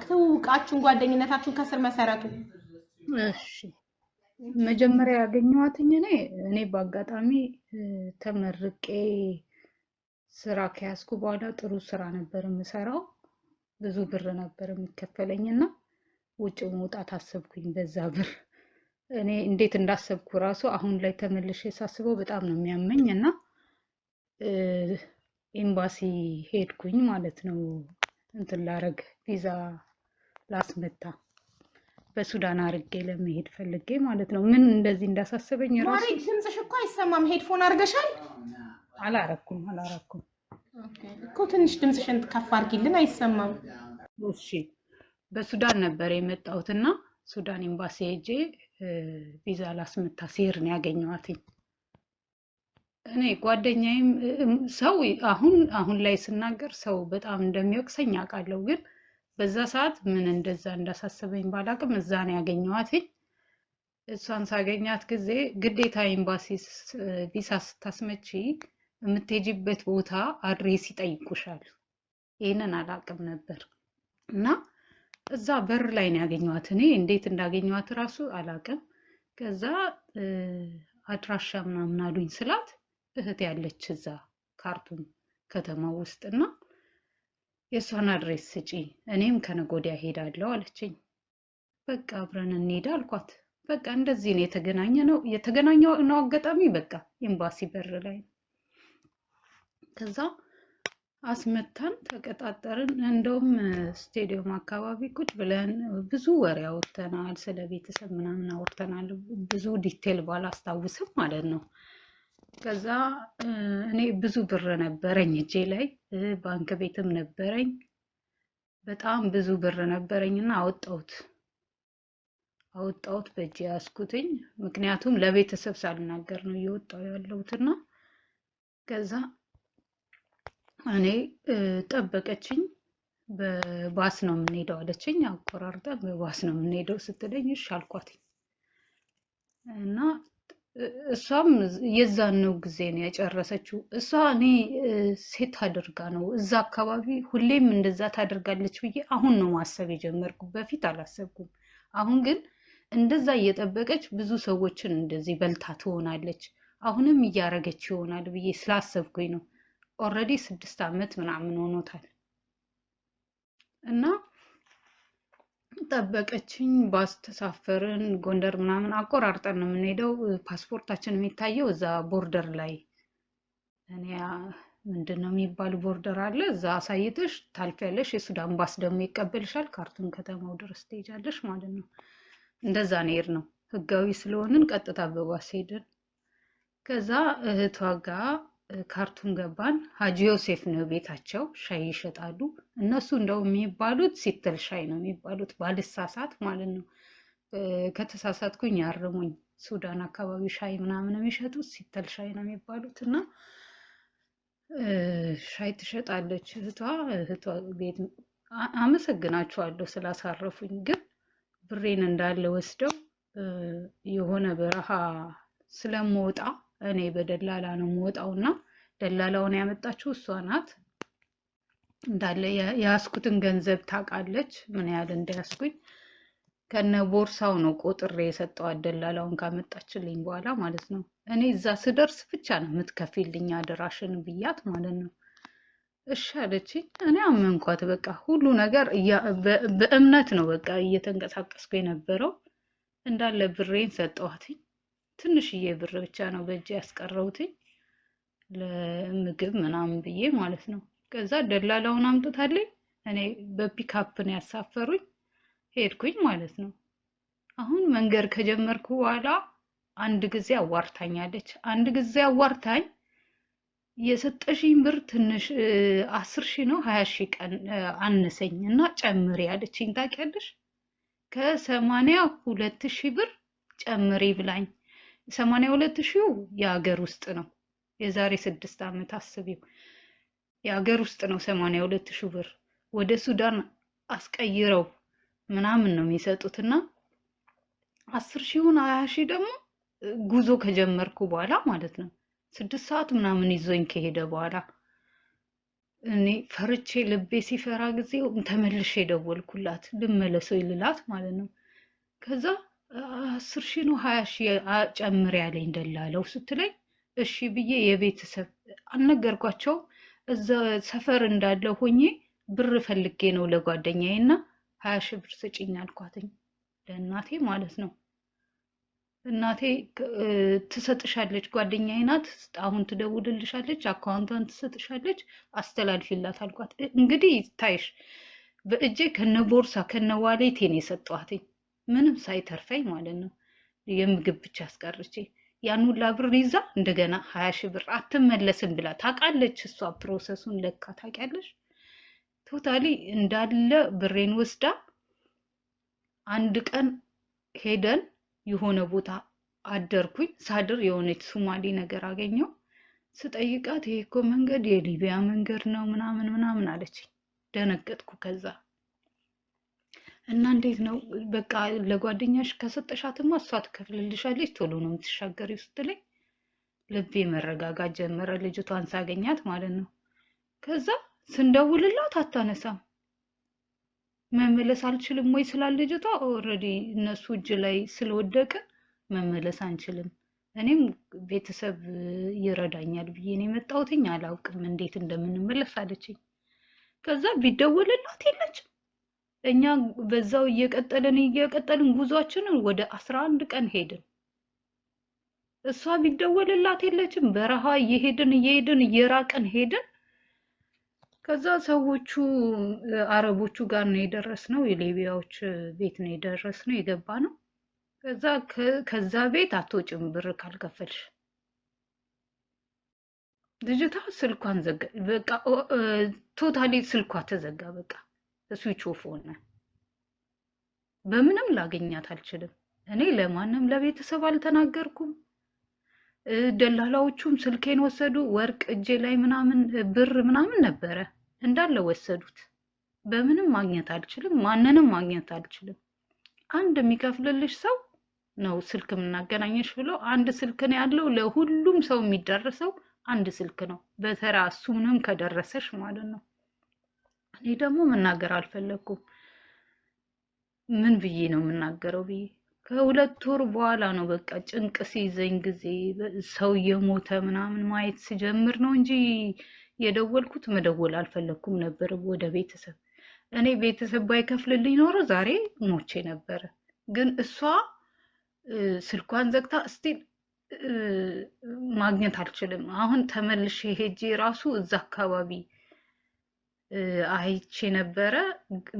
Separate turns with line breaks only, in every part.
ትውውቃችሁን ጓደኝነታችሁን ከስር መሰረቱ
እሺ መጀመሪያ ያገኘኋትኝ እኔ በአጋጣሚ ተመርቄ ስራ ከያዝኩ በኋላ ጥሩ ስራ ነበር የምሰራው ብዙ ብር ነበር የሚከፈለኝና ውጭ መውጣት አሰብኩኝ በዛ ብር እኔ እንዴት እንዳሰብኩ ራሱ አሁን ላይ ተመልሼ ሳስበው በጣም ነው የሚያመኝና ኤምባሲ ሄድኩኝ ማለት ነው እንትን ላረግ ቪዛ ላስመታ በሱዳን አርጌ ለመሄድ ፈልጌ ማለት ነው ምን እንደዚህ እንዳሳሰበኝ ራሱ
ማሪ ድምጽሽ እኮ አይሰማም ሄድፎን አርገሻል
አላረኩም
ኦኬ እኮ ትንሽ ድምጽሽን ከፍ አርጊልን አይሰማም
እሺ በሱዳን ነበር የመጣሁትና ሱዳን ኤምባሲ ሄጄ ቪዛ ላስመታ ሲሄድ ነው ያገኘኋት እኔ ጓደኛዬም ሰው አሁን ላይ ስናገር ሰው በጣም እንደሚወቅሰኝ አውቃለሁ ግን በዛ ሰዓት ምን እንደዛ እንዳሳሰበኝ ባላቅም እዛ ነው ያገኘኋት እሷን ሳገኛት ጊዜ ግዴታ ኤምባሲ ቪዛ ስታስመጪ የምትሄጂበት ቦታ አድሬስ ይጠይቁሻል ይሄንን አላቅም ነበር እና እዛ በር ላይ ነው ያገኘኋት እኔ እንዴት እንዳገኘኋት ራሱ አላቅም ከዛ አድራሻ ምናምን አሉኝ ስላት እህት ያለች እዛ ካርቱም ከተማ ውስጥና የሷን አድሬስ ስጪ እኔም ከነጎዲያ ሄዳለሁ አለችኝ በቃ አብረን እንሄድ አልኳት በቃ እንደዚህ ነው የተገናኘው አጋጣሚ በቃ ኤምባሲ በር ላይ ከዛ አስመታን ተቀጣጠርን እንደውም ስቴዲየም አካባቢ ቁጭ ብለን ብዙ ወሬ አውርተናል ስለ ቤተሰብ ምናምን አውርተናል ብዙ ዲቴል ባላስታውስም ማለት ነው ከዛ እኔ ብዙ ብር ነበረኝ እጄ ላይ ባንክ ቤትም ነበረኝ በጣም ብዙ ብር ነበረኝና አወጣሁት በእጄ ያስኩትኝ ምክንያቱም ለቤተሰብ ሳልናገር ነው እየወጣው ያለሁትና ከዛ እኔ ጠበቀችኝ በባስ ነው የምንሄደው አለችኝ አቆራርጣ በባስ ነው የምንሄደው ስትለኝ እሺ አልኳት እና እሷም የዛን ነው ጊዜ ነው ያጨረሰችው እሷ እኔ ሴት አድርጋ ነው እዛ አካባቢ ሁሌም እንደዛ ታደርጋለች ብዬ አሁን ነው ማሰብ የጀመርኩ በፊት አላሰብኩም አሁን ግን እንደዛ እየጠበቀች ብዙ ሰዎችን እንደዚህ በልታ ትሆናለች አሁንም እያረገች ይሆናል ብዬ ስላሰብኩኝ ነው ኦሬዲ 6 አመት ምናምን ሆኖታል እና ጠበቀችኝ ባስ ተሳፈርን ጎንደር ምናምን አቆራርጠን ነው የምንሄደው ፓስፖርታችን የሚታየው እዛ ቦርደር ላይ እኔ ምንድነው የሚባል ቦርደር አለ እዛ አሳይተሽ ታልፊያለሽ የሱዳን ባስ ደግሞ ይቀበልሻል ካርቱም ከተማው ድረስ ትሄጃለሽ ማለት ነው እንደዛ ነው ህጋዊ ስለሆነን ቀጥታ በባስ ሄደን ከዛ እህቷ ጋር ካርቱም ገባን ሀጂ ዮሴፍ ነው ቤታቸው ሻይ ይሸጣሉ እነሱ እንደው የሚባሉት ሲተል ሻይ ነው የሚባሉት ባልሳሳት ማለት ነው ከተሳሳትኩኝ ያርሙኝ ሱዳን አካባቢ ሻይ ምናምን የሚሸጡት ሲተል ሻይ ነው የሚባሉትና ሻይ ትሸጣለች እህቷ ቤት አመሰግናቸዋለሁ ስላሳረፉኝ ግን ብሬን እንዳለ ወስደው የሆነ በረሃ ስለምወጣ እኔ በደላላ ነው የምወጣውና ደላላውን ያመጣችው እሷ ናት እንዳለ ያስኩትን ገንዘብ ታቃለች ምን ያህል እንደያስኩኝ ከነ ቦርሳው ነው ቆጥሬ የሰጠው ደላላውን ካመጣችልኝ በኋላ ማለት ነው እኔ እዛ ስደርስ ብቻ ነው የምትከፊልኝ አደራሽን ብያት ማለት ነው እሺ አለችኝ እኔ አመንኳት በቃ ሁሉ ነገር በእምነት ነው በቃ እየተንቀሳቀስኩ የነበረው እንዳለ ብሬን ሰጠዋትኝ ትንሽዬ ብር ብቻ ነው በእጄ ያስቀረውት ለምግብ ምናምን ብዬ ማለት ነው ከዛ ደላላውን አምጥታለኝ እኔ በፒካፕ ነው ያሳፈሩኝ ሄድኩኝ ማለት ነው አሁን መንገር ከጀመርኩ በኋላ አንድ ጊዜ አዋርታኛለች አንድ ጊዜ አዋርታኝ የሰጠሽኝ ብር ትንሽ 10,000 ነው 20,000 ቀን አነሰኝና ጨምሪ ያለችኝ ታውቂያለሽ ከ82,000 ብር ጨምሪ ብላኝ 82,000 የሀገር ውስጥ ነው የዛሬ 6 አመት አስቢው የሀገር ውስጥ ነው 82,000 ብር ወደ ሱዳን አስቀይረው ምናምን ነው የሚሰጡትና 10,000 20,000 ደግሞ ጉዞ ከጀመርኩ በኋላ ማለት ነው 6 ሰዓት ምናምን ይዞኝ ከሄደ በኋላ እኔ ፈርቼ ልቤ ሲፈራ ጊዜ ተመልሼ ደወልኩላት ልመለሰው ይልላት ማለት ነው። ከዛ 10 ሺህ ነው 20 ሺህ ጨምር ያለኝ ደላለው ስትለኝ እሺ ብዬ የቤተሰብ አልነገርኳቸውም። እዛ ሰፈር እንዳለ ሆኜ ብር ፈልጌ ነው ለጓደኛዬ እና 20 ሺህ ብር ስጪኝ አልኳትኝ ለእናቴ ማለት ነው። እናቴ ትሰጥሻለች፣ ጓደኛዬ ናት፣ አሁን ትደውልልሻለች፣ አካውንቷን ትሰጥሻለች፣ አስተላልፊላት አልኳት። እንግዲህ ታይሽ በእጄ ከነ ቦርሳ ከነ ዋሌቴ ነው የሰጠኋትኝ ምንም ሳይተርፈኝ ማለት ነው። የምግብ ብቻ አስቀርቼ ያን ሁላ ብር ይዛ እንደገና 20 ሺህ ብር አትመለስም ብላ ታውቃለች። እሷ ፕሮሰሱን ለካ ታውቂያለሽ። ቶታሊ እንዳለ ብሬን ወስዳ አንድ ቀን ሄደን የሆነ ቦታ አደርኩኝ። ሳድር የሆነች ሶማሌ ነገር አገኘው። ስጠይቃት ይሄ እኮ መንገድ የሊቢያ መንገድ ነው ምናምን ምናምን አለች። ደነገጥኩ። ከዛ እና እንዴት ነው በቃ ለጓደኛሽ ከሰጠሻትማ እሷ ትከፍልልሻለች ቶሎ ነው የምትሻገሪው ስትለኝ ልቤ መረጋጋት ጀመረ። ልጅቷን ሳገኛት ማለት ነው። ከዛ ስንደውልላት አታነሳም። መመለስ አልችልም ወይ ስላል ልጅቷ ኦልሬዲ እነሱ እጅ ላይ ስለወደቀ መመለስ አንችልም። እኔም ቤተሰብ ይረዳኛል ብዬ ነው የመጣሁትኝ። አላውቅም እንዴት እንደምንመለስ አለችኝ። ከዛ ቢደወልላት የለችም። እኛ በዛው እየቀጠልን ጉዟችንን ወደ 11 ቀን ሄድን። እሷ ቢደወልላት የለችም። በረሃ እየሄድን እየራቅን ሄድን። ከዛ ሰዎቹ አረቦቹ ጋር ነው የደረስነው። የሊቢያዎች ቤት ነው የደረስነው የገባ ነው። ከዛ ቤት አትወጭም ብር ካልከፈልሽ። ልጅቷ ስልኳን ዘጋ። በቃ ቶታሊ ስልኳ ተዘጋ። በቃ ስዊች ኦፍ ሆነ። በምንም ላገኛት አልችልም። እኔ ለማንም ለቤተሰብ አልተናገርኩም። ደላላዎቹም ስልኬን ወሰዱ። ወርቅ እጄ ላይ ምናምን ብር ምናምን ነበረ እንዳለ ወሰዱት። በምንም ማግኘት አልችልም። ማንንም ማግኘት አልችልም። አንድ የሚከፍልልሽ ሰው ነው ስልክ የምናገናኘሽ ብሎ አንድ ስልክ ነው ያለው። ለሁሉም ሰው የሚደርሰው አንድ ስልክ ነው በተራ እሱንም ከደረሰሽ ማለት ነው። እኔ ደግሞ መናገር አልፈለኩም። ምን ብዬ ነው የምናገረው ብዬ ከሁለት ወር በኋላ ነው በቃ ጭንቅ ሲይዘኝ ጊዜ ሰው የሞተ ምናምን ማየት ሲጀምር ነው እንጂ የደወልኩት መደወል አልፈለኩም ነበር ወደ ቤተሰብ። እኔ ቤተሰብ ባይከፍልልኝ ኖሮ ዛሬ ሞቼ ነበረ። ግን እሷ ስልኳን ዘግታ ስቲል ማግኘት አልችልም። አሁን ተመልሼ ሄጄ ራሱ እዛ አካባቢ አይቼ ነበረ።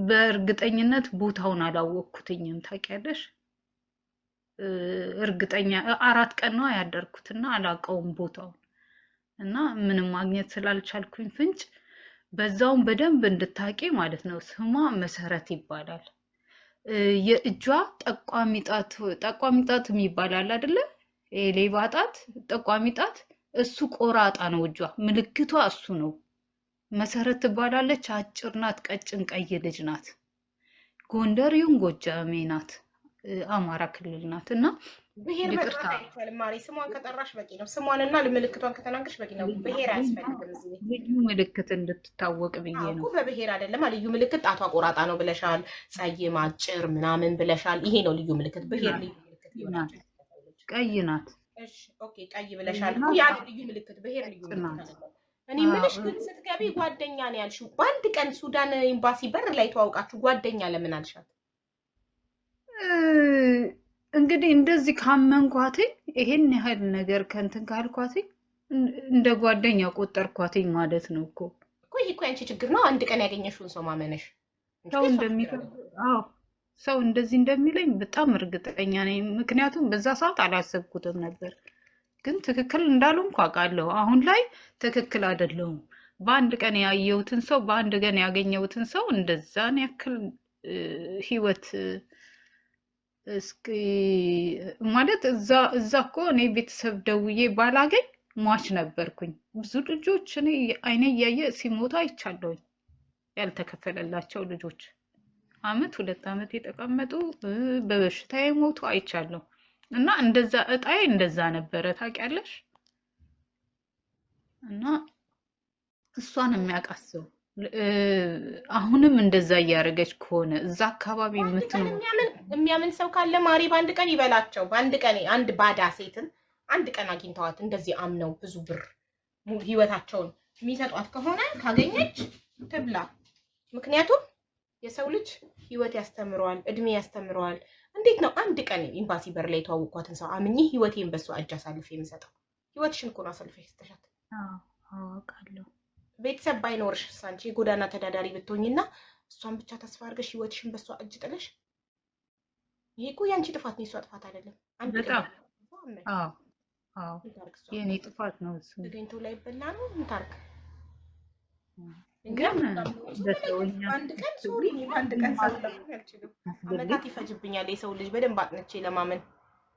በእርግጠኝነት ቦታውን አላወቅኩትኝም ታውቂያለሽ። እርግጠኛ 4 ቀን ነው ያደርኩትና አላውቀውም ቦታውን እና ምንም ማግኘት ስላልቻልኩኝ ፍንጭ በዛውን በደንብ እንድታቂ ማለት ነው። ስሟ መሰረት ይባላል። የእጇ ጠቋሚ ጣት የሚባላል አይደለ? ሌባ ጣት ጠቋሚ ጣት እሱ ቆራጣ ነው እጇ። ምልክቷ እሱ ነው። መሰረት ትባላለች። አጭር ናት፣ ቀጭን ቀይ ልጅ ናት። ጎንደሪውን ጎጃሜ ናት። አማራ ክልል ናት። እና
ብሄር መጥራት አይቻልም ማሪ። ስሟን ከጠራሽ በቂ ነው። ስሟንና ምልክቷን ከተናገርሽ በቂ ነው። ብሄር አያስፈልግም። እዚህ
ልዩ ምልክት እንድትታወቅ ብዬ ነው።
እኮ በብሄር አይደለም። ልዩ ምልክት ጣቷ ቆራጣ ነው ብለሻል። ጸይም አጭር ምናምን ብለሻል። ይሄ ነው ልዩ ምልክት። ብሄር ልዩ ምልክት ይሆናል።
ቀይ ናት።
እሺ ኦኬ፣ ቀይ ብለሻል። ያ ልዩ ምልክት ብሄር ልዩ ምልክት ነው። እኔ ምንሽ ግን ስትገቢ ጓደኛ ነው ያልሽው። በአንድ ቀን ሱዳን ኤምባሲ በር ላይ ተዋውቃችሁ ጓደኛ ለምን አልሻት?
እንግዲህ እንደዚህ ካመንኳትኝ ይሄን ያህል ነገር ከንትን ካልኳትኝ እንደ ጓደኛ ቆጠርኳትኝ ማለት ነው እኮ።
ይሄ እኮ ያንቺ ችግር ነው። አንድ ቀን ያገኘሽውን ሰው ማመነሽ።
ሰው እንደዚህ እንደሚለኝ በጣም እርግጠኛ ነኝ። ምክንያቱም በዛ ሰዓት አላሰብኩትም ነበር። ግን ትክክል እንዳልሆንኩ አውቃለሁ። አሁን ላይ ትክክል አይደለሁም። በአንድ ቀን ያየሁትን ሰው በአንድ ቀን ያገኘሁትን ሰው እንደዛን ያክል ህይወት እስኪ ማለት እዛ እኮ እኔ ቤተሰብ ደውዬ ባላገኝ ሟች ነበርኩኝ። ብዙ ልጆች እኔ አይኔ እያየ ሲሞቱ አይቻለሁኝ። ያልተከፈለላቸው ልጆች 1-2 ዓመት የተቀመጡ በበሽታ የሞቱ አይቻለሁ። እና እንደዛ እጣዬ እንደዛ ነበረ ታውቂያለሽ። እና እሷን የሚያውቃሰው አሁንም እንደዛ እያደረገች ከሆነ እዛ አካባቢ
በአንድ ቀን
የምትኖር
የሚያምን ሰው ካለ ማሪ በአንድ ቀን ይበላቸው። በአንድ ቀን አንድ ባዳ ሴትን አንድ ቀን አግኝተዋት እንደዚህ አምነው ብዙ ብር ህይወታቸውን የሚሰጧት ከሆነ ካገኘች ትብላ። ምክንያቱም የሰው ልጅ ህይወት ያስተምረዋል፣ እድሜ ያስተምረዋል። እንዴት ነው አንድ ቀን ኤምባሲ በር ላይ የተዋወቅኳትን ሰው አምኜ ህይወቴን በሷ እጅ አሳልፌ የምሰጠው? ህይወትሽን እኮ ነው አሳልፈሽ ስትሻት።
አውቃለሁ።
ቤተሰብ ባይኖርሽ አንቺ የጎዳና ተዳዳሪ ብትሆኝና እሷን ብቻ ተስፋ አድርገሽ ህይወትሽን በሷ እጅ ጥለሽ፣ ይሄ እኮ ያንቺ ጥፋት ነው፣ የሷ ጥፋት አይደለም። አንድ
በጣም
ቀን
አዎ አዎ የኔ ጥፋት ነው እሱ።
ተገኝቶ ላይ በላ ነው እንታርክ
ግን በሰውኛ
አንድ ቀን ሶሪ አንድ ቀን ሳልለምን አልችልም። አመታት ይፈጅብኛል የሰው ልጅ በደንብ አጥንቼ ለማመን።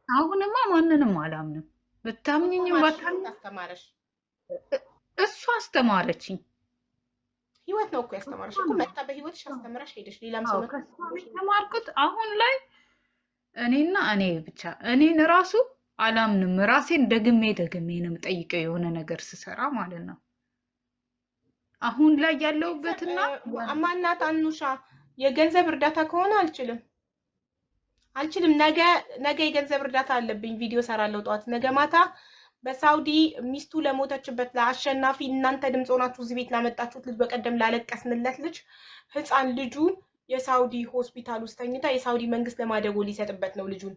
አሁንማ ማንንም አላምንም። ብታምኝኝም ባታምኝ
አስተማረሽ፣
እሷ አስተማረችኝ።
ህይወት ነው እኮ ያስተማረሽ እኮ መጣ በህይወትሽ አስተምራሽ ሄደሽ። ሌላም ሰው
ተማርኩት። አሁን ላይ እኔና እኔ ብቻ እኔን ራሱ አላምንም። ራሴን ደግሜ ነው የምጠይቀው የሆነ ነገር ስሰራ ማለት ነው። አሁን ላይ ያለውበትና
ማናት አኑሻ የገንዘብ እርዳታ ከሆነ አልችልም። ነገ የገንዘብ እርዳታ አለብኝ። ቪዲዮ ሰራለሁ ጠዋት ነገ ማታ በሳውዲ ሚስቱ ለሞተችበት ለአሸናፊ እናንተ ድምፅ ሆናችሁ እዚህ ቤት ላመጣችሁት ልጅ በቀደም ላለቀስንለት ልጅ ህፃን ልጁ የሳውዲ ሆስፒታል ውስጥ ተኝታ የሳውዲ መንግስት ለማደጎ ሊሰጥበት ነው ልጁን።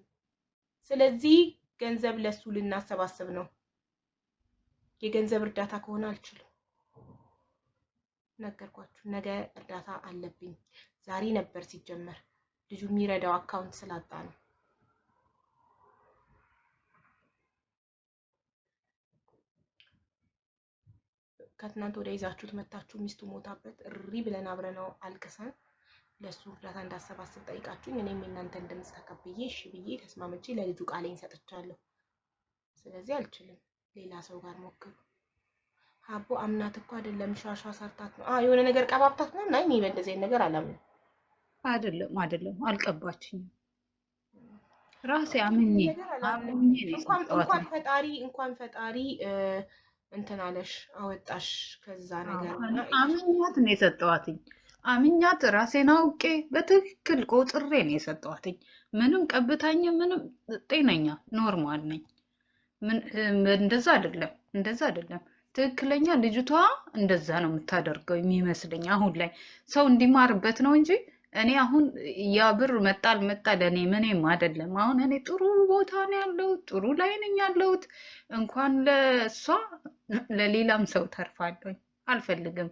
ስለዚህ ገንዘብ ለሱ ልናሰባስብ ነው። የገንዘብ እርዳታ ከሆነ አልችልም። ነገርኳችሁ። ነገ እርዳታ አለብኝ። ዛሬ ነበር ሲጀመር ልጁ የሚረዳው አካውንት ስላጣ ነው። ከትናንት ወደ ይዛችሁት መታችሁ ሚስቱ ሞታበት እሪ ብለን አብረነው አልቅሰን ለሱ እርዳታ እንዳሰባስብ ጠይቃችሁኝ እኔም የእናንተን ድምፅ ተቀብዬ እሺ ብዬ ተስማምቼ ለልጁ ቃሌን ሰጥቻለሁ። ስለዚህ አልችልም። ሌላ ሰው ጋር ሞክሩ። አቦ አምናት እኮ አይደለም ሻሻ ሰርታት ነው የሆነ ነገር ቀባብታት ነው። ናይ እኔ በእንደዚህ ነገር አላምንም።
አይደለም አልቀባችኝም። ራሴ አምኜ
እንኳን ፈጣሪ እንትን አለሽ አወጣሽ ከዛ ነገር።
አምኛት ነው የሰጠዋትኝ። አምኛት ራሴን አውቄ በትክክል ቆጥሬ ነው የሰጠዋትኝ። ምንም ቀብታኝ ምንም ጤነኛ ኖርማል ነኝ። እንደዛ አይደለም። ትክክለኛ ልጅቷ እንደዛ ነው የምታደርገው የሚመስለኝ። አሁን ላይ ሰው እንዲማርበት ነው እንጂ እኔ አሁን ያ ብር መጣ አልመጣ ለእኔ ምንም አይደለም። አሁን እኔ ጥሩ ቦታ ነው ያለሁት፣ ጥሩ ላይ ነኝ ያለሁት። እንኳን ለእሷ ለሌላም ሰው ተርፋለሁ። አልፈልግም